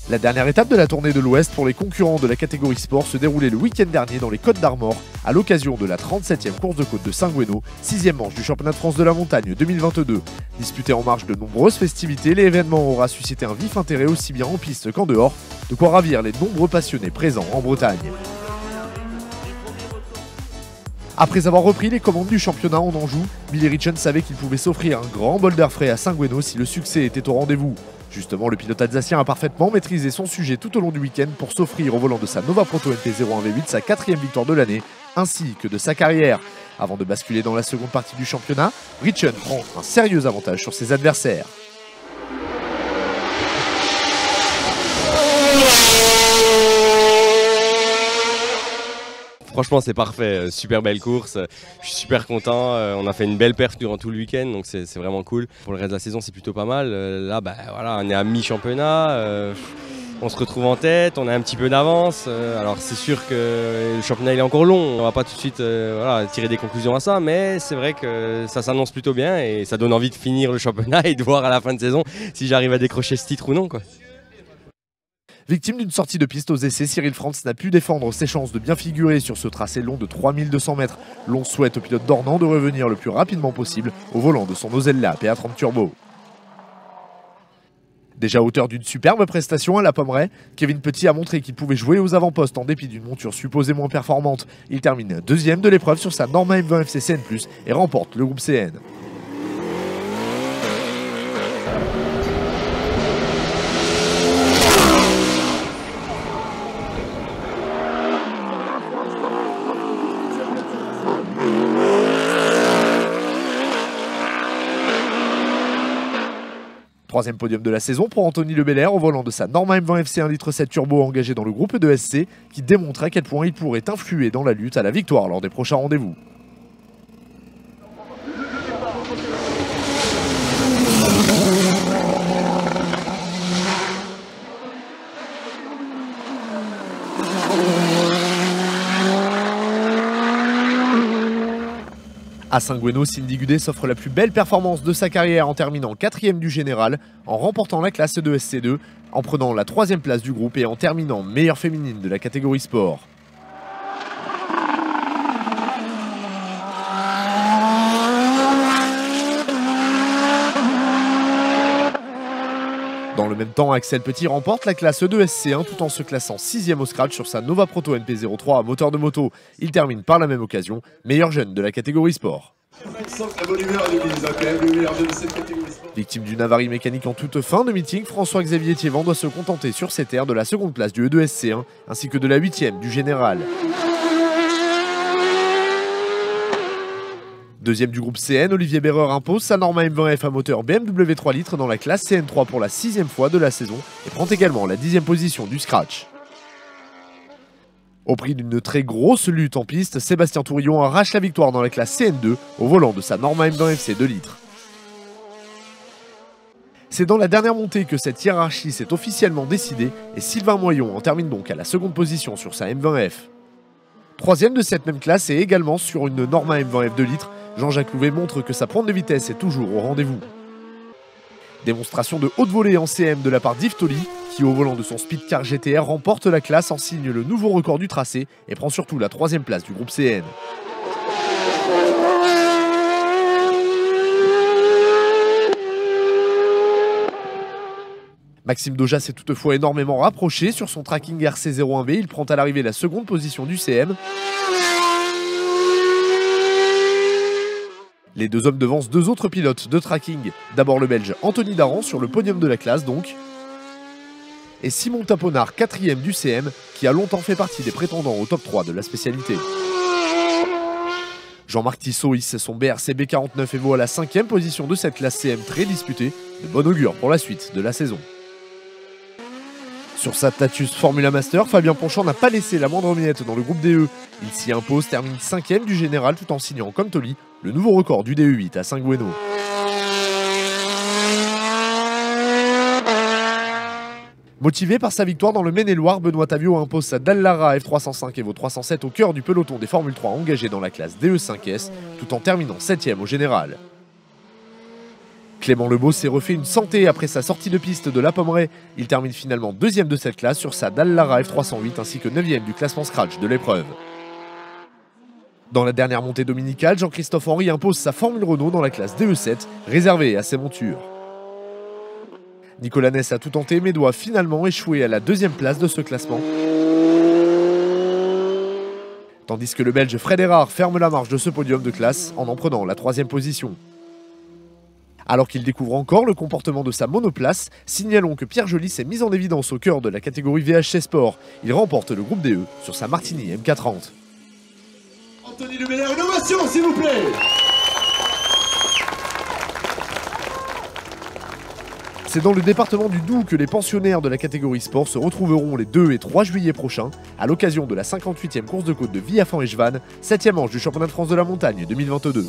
La dernière étape de la tournée de l'Ouest pour les concurrents de la catégorie sport se déroulait le week-end dernier dans les Côtes d'Armor à l'occasion de la 37e course de côte de Saint-Gouénot, 6e manche du championnat de France de la montagne 2022. Disputé en marge de nombreuses festivités, l'événement aura suscité un vif intérêt aussi bien en piste qu'en dehors, de quoi ravir les nombreux passionnés présents en Bretagne. Après avoir repris les commandes du championnat en Anjou, Billy Ritchen savait qu'il pouvait s'offrir un grand bol d'air frais à Saint-Gouénot si le succès était au rendez-vous. Justement, le pilote alsacien a parfaitement maîtrisé son sujet tout au long du week-end pour s'offrir au volant de sa Nova Proto NP01 V8 sa 4e victoire de l'année, ainsi que de sa carrière. Avant de basculer dans la seconde partie du championnat, Ritchen prend un sérieux avantage sur ses adversaires. Franchement, c'est parfait, super belle course, je suis super content, on a fait une belle perf durant tout le week-end, donc c'est vraiment cool. Pour le reste de la saison, c'est plutôt pas mal. Là, voilà, on est à mi-championnat, on se retrouve en tête, on a un petit peu d'avance. Alors c'est sûr que le championnat il est encore long, on va pas tout de suite voilà, tirer des conclusions à ça, mais c'est vrai que ça s'annonce plutôt bien et ça donne envie de finir le championnat et de voir à la fin de saison si j'arrive à décrocher ce titre ou non, quoi. Victime d'une sortie de piste aux essais, Cyril Frantz n'a pu défendre ses chances de bien figurer sur ce tracé long de 3200 mètres. L'on souhaite au pilote d'Ornans de revenir le plus rapidement possible au volant de son Osella PA30 Turbo. Déjà auteur d'une superbe prestation à la Pommeraye, Kevin Petit a montré qu'il pouvait jouer aux avant-postes en dépit d'une monture supposément performante. Il termine deuxième de l'épreuve sur sa Norma M20 FC CN+, et remporte le groupe CN. Troisième podium de la saison pour Anthony Lebelair au volant de sa Norma M20 FC 1,7 litre turbo engagé dans le groupe de SC qui démontre à quel point il pourrait influer dans la lutte à la victoire lors des prochains rendez-vous. À Saint-Gouénot, Cindy Gudet s'offre la plus belle performance de sa carrière en terminant 4e du général, en remportant la classe de SC2, en prenant la 3e place du groupe et en terminant meilleure féminine de la catégorie sport. Dans le même temps, Axel Petit remporte la classe de SC1 tout en se classant 6e au scratch sur sa Nova Proto NP03 à moteur de moto. Il termine par la même occasion meilleur jeune de la catégorie sport. Victime d'une avarie mécanique en toute fin de meeting, François-Xavier Thiévan doit se contenter sur ses terres de la seconde place du E2SC1 ainsi que de la 8e du général. Deuxième du groupe CN, Olivier Berreur impose sa Norma M20F à moteur BMW 3 litres dans la classe CN3 pour la 6e fois de la saison et prend également la 10e position du scratch. Au prix d'une très grosse lutte en piste, Sébastien Tourillon arrache la victoire dans la classe CN2 au volant de sa Norma M20 FC 2 litres. C'est dans la dernière montée que cette hiérarchie s'est officiellement décidée et Sylvain Moyon en termine donc à la seconde position sur sa M20F. Troisième de cette même classe et également sur une Norma M20F 2 litres, Jean-Jacques Louvet montre que sa pointe de vitesse est toujours au rendez-vous. Démonstration de haute volée en CM de la part d'Yves Tolly, qui au volant de son Speedcar GTR remporte la classe, en signe le nouveau record du tracé et prend surtout la 3e place du groupe CN. Maxime Doja s'est toutefois énormément rapproché sur son tracking RC01V, il prend à l'arrivée la seconde position du CM. Les deux hommes devancent deux autres pilotes de tracking, d'abord le belge Anthony Daran sur le podium de la classe donc, et Simon Taponard 4e du CM qui a longtemps fait partie des prétendants au top 3 de la spécialité. Jean-Marc Tissot hisse son BRC B49 et vaut à la 5e position de cette classe CM très disputée, de bon augure pour la suite de la saison. Sur sa Tatus Formula Master, Fabien Ponchant n'a pas laissé la moindre miette dans le groupe DE. Il s'y impose, termine 5e du général tout en signant comme Tolly le nouveau record du DE8 à Saint-Gouénot. Motivé par sa victoire dans le Maine-et-Loire, Benoît Tavio impose sa Dallara F305 Evo 307 au cœur du peloton des Formule 3 engagés dans la classe DE5S, tout en terminant 7e au général. Clément Lebeau s'est refait une santé après sa sortie de piste de la Pommeraye. Il termine finalement 2e de cette classe sur sa Dallara F308 ainsi que 9e du classement scratch de l'épreuve. Dans la dernière montée dominicale, Jean-Christophe Henry impose sa Formule Renault dans la classe DE7, réservée à ses montures. Nicolas Ness a tout tenté mais doit finalement échouer à la 2e place de ce classement. Tandis que le Belge Fred Errard ferme la marche de ce podium de classe en prenant la 3e position. Alors qu'il découvre encore le comportement de sa monoplace, signalons que Pierre Joly s'est mis en évidence au cœur de la catégorie VHC Sport. Il remporte le groupe DE sur sa Martini M430. Anthony Lebelair, une ovation s'il vous plaît. C'est dans le département du Doubs que les pensionnaires de la catégorie sport se retrouveront les 2 et 3 juillet prochains à l'occasion de la 58e course de côte de Villaffan-et-Chevannes, 7e manche du championnat de France de la montagne 2022.